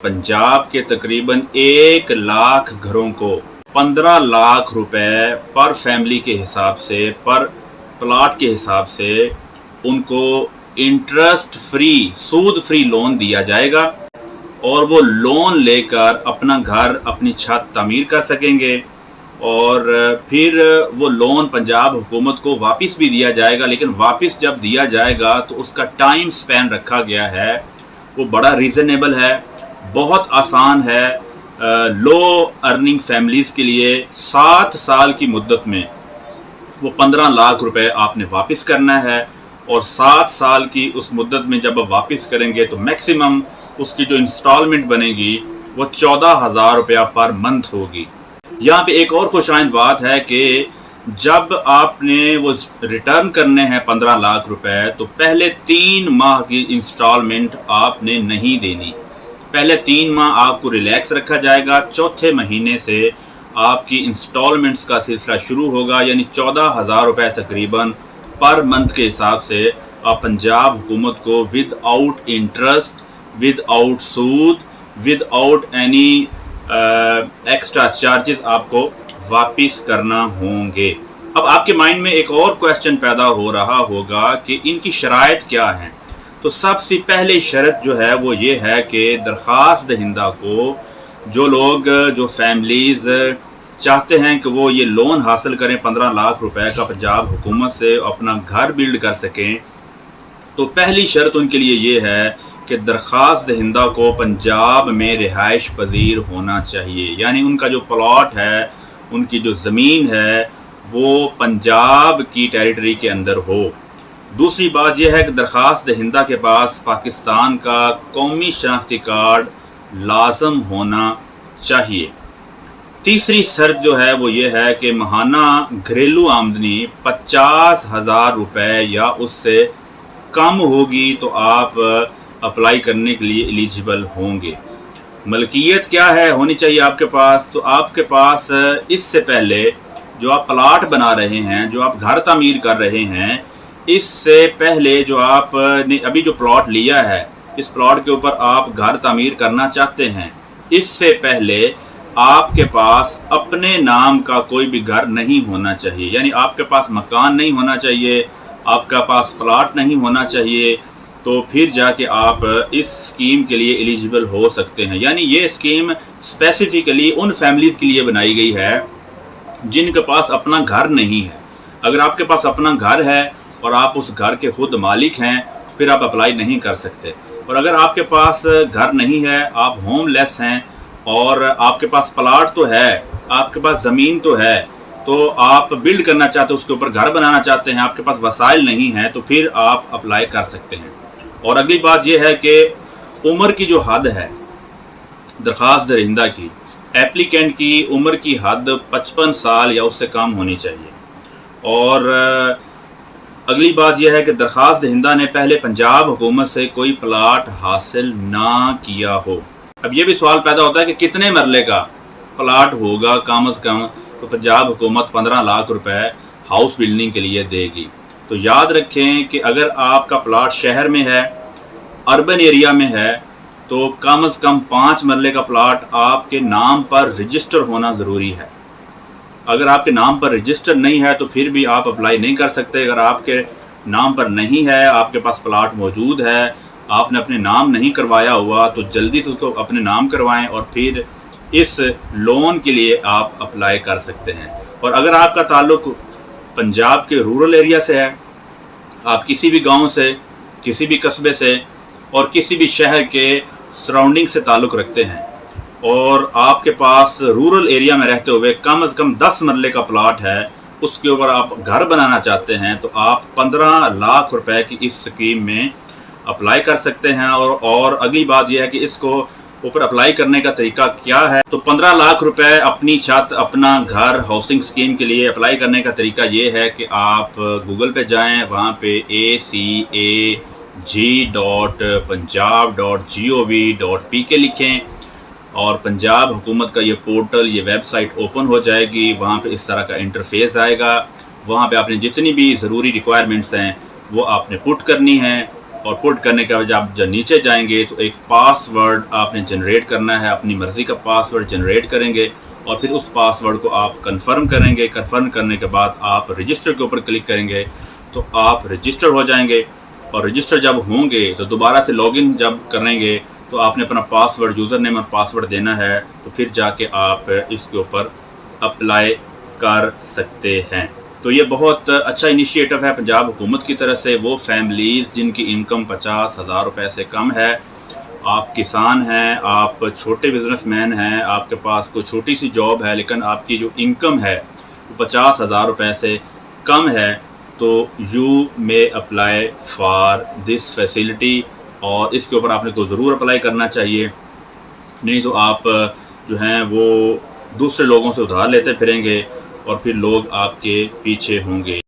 पंजाब के तकरीबन 1 लाख घरों को 15 लाख रुपए पर फैमिली के हिसाब से, पर प्लाट के हिसाब से उनको इंटरेस्ट फ्री, सूद फ्री लोन दिया जाएगा और वो लोन लेकर अपना घर, अपनी छत तामीर कर सकेंगे और फिर वो लोन पंजाब हुकूमत को वापस भी दिया जाएगा। लेकिन वापस जब दिया जाएगा तो उसका टाइम स्पैन रखा गया है, वो बड़ा रीज़नेबल है, बहुत आसान है। लो अर्निंग फैमिलीज़ के लिए 7 साल की मुद्दत में वो 15 लाख रुपए आपने वापस करना है और 7 साल की उस मुद्दत में जब आप वापस करेंगे तो मैक्सिमम उसकी जो इंस्टॉलमेंट बनेगी वो 14,000 रुपया पर मंथ होगी। यहाँ पे एक और खुशाइंद बात है कि जब आपने वो रिटर्न करने हैं 15 लाख रुपए तो पहले 3 माह की इंस्टॉलमेंट आपने नहीं देनी। पहले 3 माह आपको रिलैक्स रखा जाएगा, चौथे महीने से आपकी इंस्टॉलमेंट्स का सिलसिला शुरू होगा, यानी 14,000 रुपये तकरीबन पर मंथ के हिसाब से आप पंजाब हुकूमत को with out interest, with out Sood, with out any extra charges आपको वापस करना होंगे। अब आपके माइंड में एक और क्वेश्चन पैदा हो रहा होगा कि इनकी शराइत क्या हैं। तो सबसे पहले शर्त जो है वो ये है कि दरख्वास्त दहिंदा को, जो लोग, जो फैमिलीज़ चाहते हैं कि वो ये लोन हासिल करें 15 लाख रुपए का पंजाब हुकूमत से, अपना घर बिल्ड कर सकें, तो पहली शर्त उनके लिए ये है कि दरख्वास्त दहिंदा को पंजाब में रिहाइश पजीर होना चाहिए, यानी उनका जो प्लॉट है, उनकी जो ज़मीन है वो पंजाब की टेरिटरी के अंदर हो। दूसरी बात यह है कि दरख्वास्त दहिंदा के पास पाकिस्तान का कौमी शनाख्ती कार्ड लाजम होना चाहिए। तीसरी शर्त जो है वो ये है कि माहाना घरेलू आमदनी 50,000 रुपये या उससे कम होगी तो आप अप्लाई करने के लिए एलिजिबल होंगे। मलकियत क्या है होनी चाहिए आपके पास, तो आपके पास इससे पहले जो आप प्लाट बना रहे हैं, जो आप घर तामीर कर रहे हैं, इससे पहले जो आपने अभी जो प्लॉट लिया है, इस प्लॉट के ऊपर आप घर तामीर करना चाहते हैं, इससे पहले आपके पास अपने नाम का कोई भी घर नहीं होना चाहिए, यानी आपके पास मकान नहीं होना चाहिए, आपका पास प्लाट नहीं होना चाहिए, तो फिर जाके आप इस स्कीम के लिए एलिजिबल हो सकते हैं। यानी ये स्कीम स्पेसिफिकली उन फैमिलीज़ के लिए बनाई गई है जिनके पास अपना घर नहीं है। अगर आपके पास अपना घर है और आप उस घर के खुद मालिक हैं तो फिर आप अप्लाई नहीं कर सकते। और अगर आपके पास घर नहीं है, आप होमलेस हैं और आपके पास प्लाट तो है, आपके पास ज़मीन तो है, तो आप बिल्ड करना चाहते हैं, उसके ऊपर घर बनाना चाहते हैं, आपके पास वसाइल नहीं है, तो फिर आप अप्लाई कर सकते हैं। और अगली बात यह है कि उम्र की जो हद है दरख्वास्त दहिंदा की, एप्लीकेंट की उम्र की हद 55 साल या उससे कम होनी चाहिए। और अगली बात यह है कि दरख्वास्त दहिंदा ने पहले पंजाब हुकूमत से कोई प्लाट हासिल ना किया हो। अब ये भी सवाल पैदा होता है कि कितने मरले का प्लाट होगा कम से कम तो पंजाब हुकूमत 15 लाख रुपए हाउस बिल्डिंग के लिए देगी। तो याद रखें कि अगर आपका प्लाट शहर में है, अर्बन एरिया में है, तो कम से कम 5 मरले का प्लाट आपके नाम पर रजिस्टर होना ज़रूरी है। अगर आपके नाम पर रजिस्टर नहीं है तो फिर भी आप अप्लाई नहीं कर सकते। अगर आपके नाम पर नहीं है, आपके पास प्लाट मौजूद है, आपने अपने नाम नहीं करवाया हुआ, तो जल्दी से उसको अपने नाम करवाएं और फिर इस लोन के लिए आप अप्लाई कर सकते हैं। और अगर आपका ताल्लुक़ पंजाब के रूरल एरिया से है, आप किसी भी गांव से, किसी भी कस्बे से और किसी भी शहर के सराउंडिंग से ताल्लुक़ रखते हैं और आपके पास रूरल एरिया में रहते हुए कम से कम 10 मरले का प्लाट है, उसके ऊपर आप घर बनाना चाहते हैं, तो आप 15 लाख रुपए की इस स्कीम में अप्लाई कर सकते हैं। और अगली बात यह है कि इसको ऊपर अप्लाई करने का तरीका क्या है। तो 15 लाख रुपए अपनी छत, अपना घर हाउसिंग स्कीम के लिए अप्लाई करने का तरीका ये है कि आप गूगल पे जाएं, वहाँ पे acag.punjab.gov.pk लिखें और पंजाब हुकूमत का ये पोर्टल, ये वेबसाइट ओपन हो जाएगी। वहाँ पे इस तरह का इंटरफेस आएगा, वहाँ पे आपने जितनी भी ज़रूरी रिक्वायरमेंट्स हैं वो आपने पुट करनी है اور پٹ کرنے کے بعد جب نیچے جائیں گے تو ایک پاسورڈ آپ نے جنریٹ کرنا ہے، اپنی مرضی کا پاسورڈ جنریٹ کریں گے اور پھر اس پاسورڈ کو آپ کنفرم کریں گے۔ کنفرم کرنے کے بعد آپ رجسٹر کے اوپر کلک کریں گے تو آپ رجسٹر ہو جائیں گے، اور رجسٹر جب ہوں گے تو دوبارہ سے لاگ ان جب کریں گے تو آپ نے اپنا پاسورڈ، یوزر نیم اور پاسورڈ دینا ہے، تو پھر جا کے آپ اس کے اوپر اپلائی کر سکتے ہیں۔ تو یہ بہت اچھا انیشیٹو ہے پنجاب حکومت کی طرف سے۔ وہ فیملیز جن کی انکم 50,000 روپے سے کم ہے، آپ کسان ہیں، آپ چھوٹے بزنس مین ہیں، آپ کے پاس کوئی چھوٹی سی جاب ہے لیکن آپ کی جو انکم ہے وہ 50,000 روپے سے کم ہے، تو you may apply for this facility, اور اس کے اوپر آپ نے کو ضرور اپلائی کرنا چاہیے، نہیں تو آپ جو ہیں وہ دوسرے لوگوں سے ادھار لیتے پھریں گے اور پھر لوگ آپ کے پیچھے ہوں گے۔